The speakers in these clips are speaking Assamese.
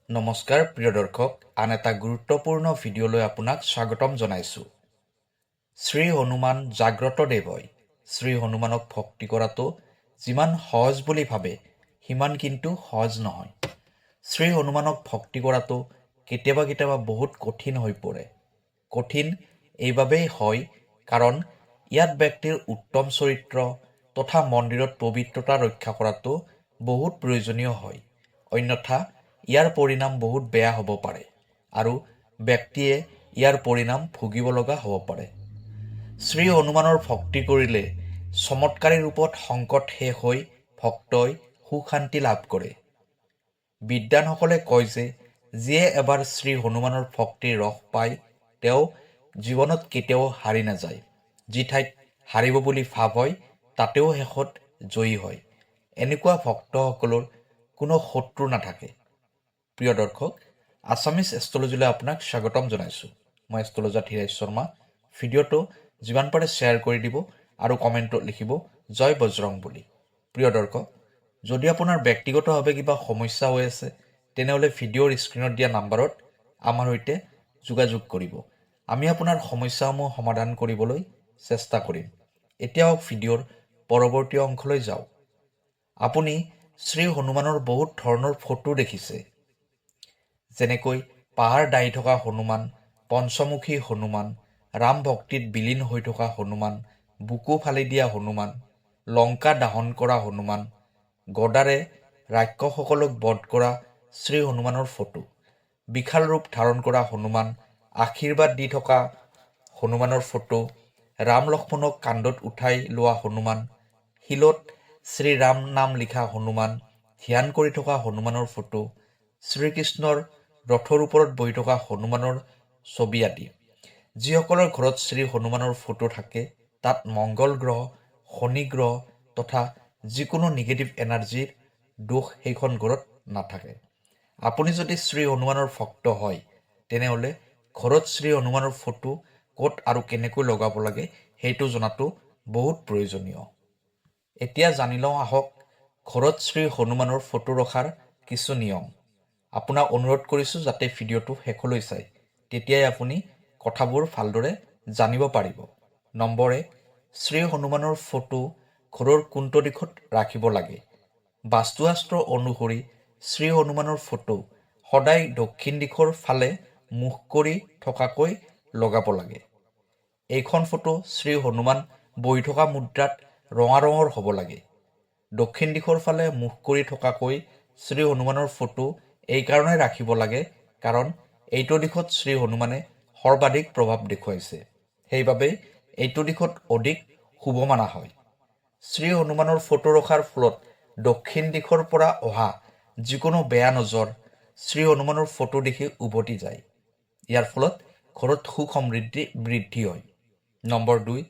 নমস্কাৰ প্ৰিয় দৰ্শক, আন এটা গুৰুত্বপূৰ্ণ ভিডিঅ'লৈ আপোনাক স্বাগতম জনাইছোঁ। শ্ৰী হনুমান জাগ্ৰত দেৱ হয়। শ্ৰী হনুমানক ভক্তি কৰাটো যিমান সহজ বুলি ভাবে সিমান কিন্তু সহজ নহয়। শ্ৰী হনুমানক ভক্তি কৰাটো কেতিয়াবা কেতিয়াবা বহুত কঠিন হৈ পৰে। কঠিন এইবাবেই হয় কাৰণ ইয়াত ব্যক্তিৰ উত্তম চৰিত্ৰ তথা মন্দিৰত পবিত্ৰতা ৰক্ষা কৰাটো বহুত প্ৰয়োজনীয় হয়। অন্যথা ইয়াৰ পৰিণাম বহুত বেয়া হ'ব পাৰে আৰু ব্যক্তিয়ে ইয়াৰ পৰিণাম ভুগিব লগা হ'ব পাৰে। শ্ৰী হনুমানৰ ভক্তি কৰিলে চমৎকাৰী ৰূপত সংকট শেষ হৈ ভক্তই সুখ শান্তি লাভ কৰে। বিদ্বানসকলে কয় যে যিয়ে এবাৰ শ্ৰী হনুমানৰ ভক্তিৰ ৰস পায় তেওঁ জীৱনত কেতিয়াও হাৰি নাযায়। যি ঠাইত হাৰিব বুলি ভাৱ হয় তাতেও শেষত জয়ী হয়। এনেকুৱা ভক্তসকলৰ কোনো শত্ৰু নাথাকে। প্ৰিয় দৰ্শক, আছামিজ এষ্ট্ৰলজিলৈ আপোনাক স্বাগতম জনাইছোঁ। মই এষ্ট্ৰলজাৰ ধীৰাজ শৰ্মা। ভিডিঅ'টো যিমান পাৰে শ্বেয়াৰ কৰি দিব আৰু কমেণ্টত লিখিব জয় বজৰং বুলি। প্ৰিয় দৰ্শক, যদি আপোনাৰ ব্যক্তিগতভাৱে কিবা সমস্যা হৈ আছে তেনেহ'লে ভিডিঅ'ৰ স্ক্ৰীণত দিয়া নাম্বাৰত আমাৰ সৈতে যোগাযোগ কৰিব। আমি আপোনাৰ সমস্যাসমূহ সমাধান কৰিবলৈ চেষ্টা কৰিম। এতিয়া ভিডিঅ'ৰ পৰৱৰ্তী অংশলৈ যাওঁ। আপুনি শ্ৰী হনুমানৰ বহুত ধৰণৰ ফটো দেখিছে, যেনেকৈ পাহাৰ দাঙি থকা হনুমান, পঞ্চমুখী হনুমান, ৰাম ভক্তিত বিলীন হৈ থকা হনুমান, বুকু ফালি দিয়া হনুমান, লংকা দাহন কৰা হনুমান, গদাৰে ৰাক্ষসসকলক বধ কৰা শ্ৰী হনুমানৰ ফটো, বিশাল ৰূপ ধাৰণ কৰা হনুমান, আশীৰ্বাদ দি থকা হনুমানৰ ফটো, ৰাম লক্ষ্মণক কান্ধত উঠাই লোৱা হনুমান, শিলত শ্ৰীৰাম নাম লিখা হনুমান, ধ্যান কৰি থকা হনুমানৰ ফটো, শ্ৰীকৃষ্ণৰ ৰথৰ ওপৰত বহি থকা হনুমানৰ ছবি আদি। যিসকলৰ ঘৰত শ্ৰী হনুমানৰ ফটো থাকে তাত মংগল গ্ৰহ, শনি গ্ৰহ তথা যিকোনো নিগেটিভ এনাৰ্জিৰ দোষ সেইখন ঘৰত নাথাকে। আপুনি যদি শ্ৰী হনুমানৰ ভক্ত হয় তেনেহ'লে ঘৰত শ্ৰী হনুমানৰ ফটো ক'ত আৰু কেনেকৈ লগাব লাগে সেইটো জনাটো বহুত প্ৰয়োজনীয়। এতিয়া জানি লওঁ আহক ঘৰত শ্ৰী হনুমানৰ ফটো ৰখাৰ কিছু নিয়ম। আপোনাক অনুৰোধ কৰিছোঁ যাতে ভিডিঅ'টো শেষলৈ চায়, তেতিয়াই আপুনি কথাবোৰ ভালদৰে জানিব পাৰিব। নম্বৰ 1, শ্ৰী হনুমানৰ ফটো ঘৰৰ কোনটো দিশত ৰাখিব লাগে। বাস্তুশাস্ত্ৰ অনুসৰি শ্ৰী হনুমানৰ ফটো সদায় দক্ষিণ দিশৰ ফালে মুখ কৰি থকাকৈ লগাব লাগে। এইখন ফটো শ্ৰী হনুমান বহি থকা মুদ্ৰাত ৰঙা ৰঙৰ হ'ব লাগে। দক্ষিণ দিশৰ ফালে মুখ কৰি থকাকৈ শ্ৰী হনুমানৰ ফটো এইকাৰণে ৰাখিব লাগে কাৰণ এইটো দিশত শ্ৰী হনুমানে সৰ্বাধিক প্ৰভাৱ দেখুৱাইছে, সেইবাবে এইটো দিশত অধিক শুভ মানা হয়। শ্ৰী হনুমানৰ ফটো ৰখাৰ ফলত দক্ষিণ দিশৰ পৰা অহা যিকোনো বেয়া নজৰ শ্ৰী হনুমানৰ ফটো দেখি উভতি যায়। ইয়াৰ ফলত ঘৰত সুখ সমৃদ্ধি বৃদ্ধি হয়। নম্বৰ 2,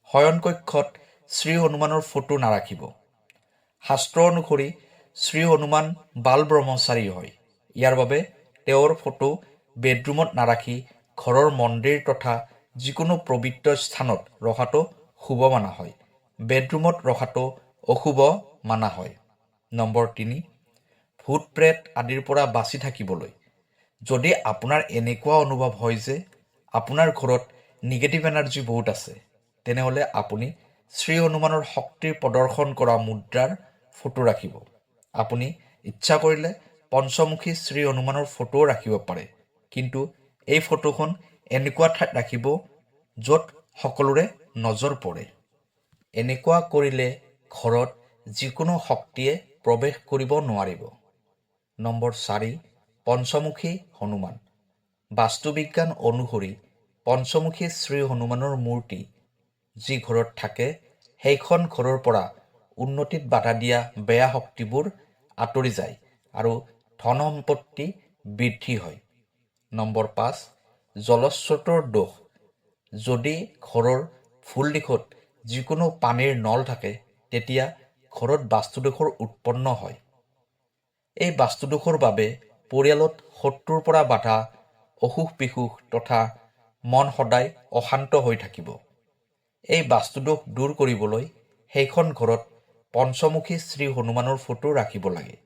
শয়নকক্ষত শ্ৰী হনুমানৰ ফটো নাৰাখিব। শাস্ত্ৰ অনুসৰি শ্ৰী হনুমান বাল ব্ৰহ্মচাৰী হয়। ইয়াৰ বাবে তেওঁৰ ফটো বেডৰুমত নাৰাখি ঘৰৰ মন্দিৰ তথা যিকোনো পবিত্ৰ স্থানত ৰখাটো শুভ মানা হয়। বেডৰুমত ৰখাটো অশুভ মানা হয়। নম্বৰ 3, ভূত প্ৰেত আদিৰ পৰা বাচি থাকিবলৈ যদি আপোনাৰ এনেকুৱা অনুভৱ হয় যে আপোনাৰ ঘৰত নিগেটিভ এনাৰ্জি বহুত আছে তেনেহ'লে আপুনি শ্ৰী হনুমানৰ শক্তিৰ প্ৰদৰ্শন কৰা মুদ্ৰাৰ ফটো ৰাখিব। আপুনি ইচ্ছা কৰিলে পঞ্চমুখী শ্ৰী হনুমানৰ ফটোও ৰাখিব পাৰে, কিন্তু এই ফটোখন এনেকুৱা ঠাইত ৰাখিব য'ত সকলোৰে নজৰ পৰে। এনেকুৱা কৰিলে ঘৰত যিকোনো শক্তিয়ে প্ৰৱেশ কৰিব নোৱাৰিব। নম্বৰ 4, পঞ্চমুখী হনুমান। বাস্তুবিজ্ঞান অনুসৰি পঞ্চমুখী শ্ৰী হনুমানৰ মূৰ্তি যি ঘৰত থাকে সেইখন ঘৰৰ পৰা উন্নতিত বাধা দিয়া বেয়া শক্তিবোৰ আঁতৰি যায় আৰু ধন সম্পত্তি বৃদ্ধি হয়। নম্বৰ 5, জলস্ৰোতৰ দোষ। যদি ঘৰৰ ভুল দিশত যিকোনো পানীৰ নল থাকে তেতিয়া ঘৰত বাস্তুদোষৰ উৎপন্ন হয়। এই বাস্তুদোষৰ বাবে পৰিয়ালত শত্ৰুৰ পৰা বাধা, অসুখ বিসুখ তথা মন সদায় অশান্ত হৈ থাকিব। এই বাস্তুদোষ দূৰ কৰিবলৈ সেইখন ঘৰত পঞ্চমুখী শ্ৰী হনুমানৰ ফটো ৰাখিব লাগে।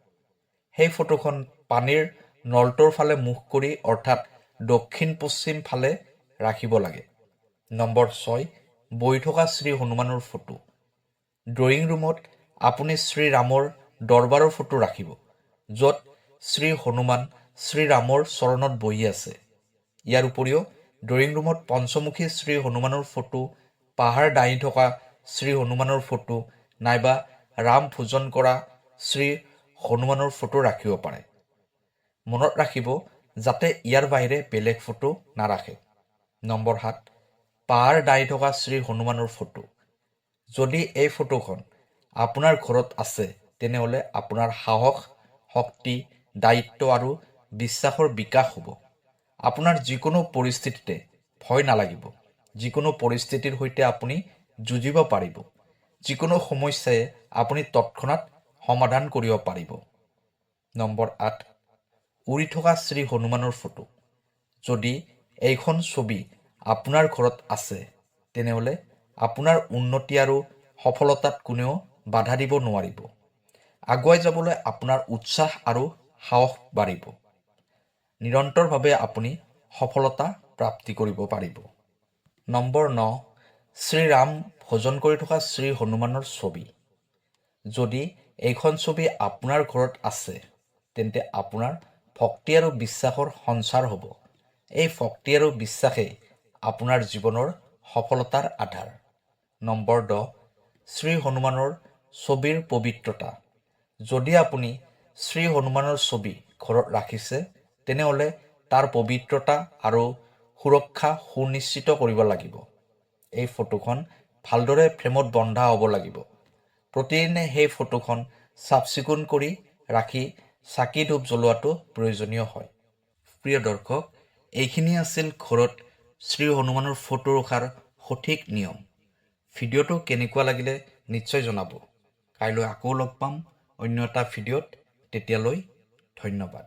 সেই ফটোখন পানীৰ নলটোৰ ফালে মুখ কৰি অৰ্থাৎ দক্ষিণ পশ্চিম ফালে ৰাখিব লাগে। নম্বৰ 6, বহি থকা শ্ৰী হনুমানৰ ফটো। ড্ৰয়িং ৰুমত আপুনি শ্ৰীৰামৰ দৰবাৰৰ ফটো ৰাখিব, য'ত শ্ৰী হনুমান শ্ৰীৰামৰ চৰণত বহি আছে। ইয়াৰ উপৰিও ড্ৰয়িং ৰুমত পঞ্চমুখী শ্ৰী হনুমানৰ ফটো, পাহাৰ দাঙি থকা শ্ৰী হনুমানৰ ফটো নাইবা ৰাম ভোজন কৰা শ্ৰী হনুমানৰ ফটো ৰাখিব পাৰে। মনত ৰাখিব যাতে ইয়াৰ বাহিৰে বেলেগ ফটো নাৰাখে। নম্বৰ 7, পাহাৰ দাঙি থকা শ্ৰী হনুমানৰ ফটো। যদি এই ফটোখন আপোনাৰ ঘৰত আছে তেনেহ'লে আপোনাৰ সাহস, শক্তি, দায়িত্ব আৰু বিশ্বাসৰ বিকাশ হ'ব। আপোনাৰ যিকোনো পৰিস্থিতিতে ভয় নালাগিব। যিকোনো পৰিস্থিতিৰ সৈতে আপুনি যুঁজিব পাৰিব। যিকোনো সমস্যাই আপুনি তৎক্ষণাত সমাধান কৰিব পাৰিব। নম্বৰ 8, উৰি থকা শ্ৰী হনুমানৰ ফটো। যদি এইখন ছবি আপোনাৰ ঘৰত আছে তেনেহ'লে আপোনাৰ উন্নতি আৰু সফলতাত কোনেও বাধা দিব নোৱাৰিব। আগুৱাই যাবলৈ আপোনাৰ উৎসাহ আৰু সাহস বাঢ়িব। নিৰন্তৰভাৱে আপুনি সফলতা প্ৰাপ্তি কৰিব পাৰিব। নম্বৰ 9, শ্ৰীৰাম ভোজন কৰি থকা শ্ৰী হনুমানৰ ছবি। যদি এইখন ছবি আপোনাৰ ঘৰত আছে তেন্তে আপোনাৰ ভক্তি আৰু বিশ্বাসৰ সঞ্চাৰ হ'ব। এই ভক্তি আৰু বিশ্বাসেই আপোনাৰ জীৱনৰ সফলতাৰ আধাৰ। নম্বৰ 10, শ্ৰী হনুমানৰ ছবিৰ পবিত্ৰতা। যদি আপুনি শ্ৰী হনুমানৰ ছবি ঘৰত ৰাখিছে তেনেহ'লে তাৰ পবিত্ৰতা আৰু সুৰক্ষা সুনিশ্চিত কৰিব লাগিব। এই ফটোখন ভালদৰে ফ্ৰেমত বন্ধা হ'ব লাগিব। প্ৰতিদিনে সেই ফটোখন চাফ চিকুণ কৰি ৰাখি চাকি ধূপ জ্বলোৱাটো প্ৰয়োজনীয় হয়। প্ৰিয় দৰ্শক, এইখিনি আছিল ঘৰত শ্ৰী হনুমানৰ ফটো ৰখাৰ সঠিক নিয়ম। ভিডিঅ'টো কেনেকুৱা লাগিলে নিশ্চয় জনাব। কাইলৈ আকৌ লগ পাম অন্য এটা ভিডিঅ'ত। তেতিয়ালৈ ধন্যবাদ।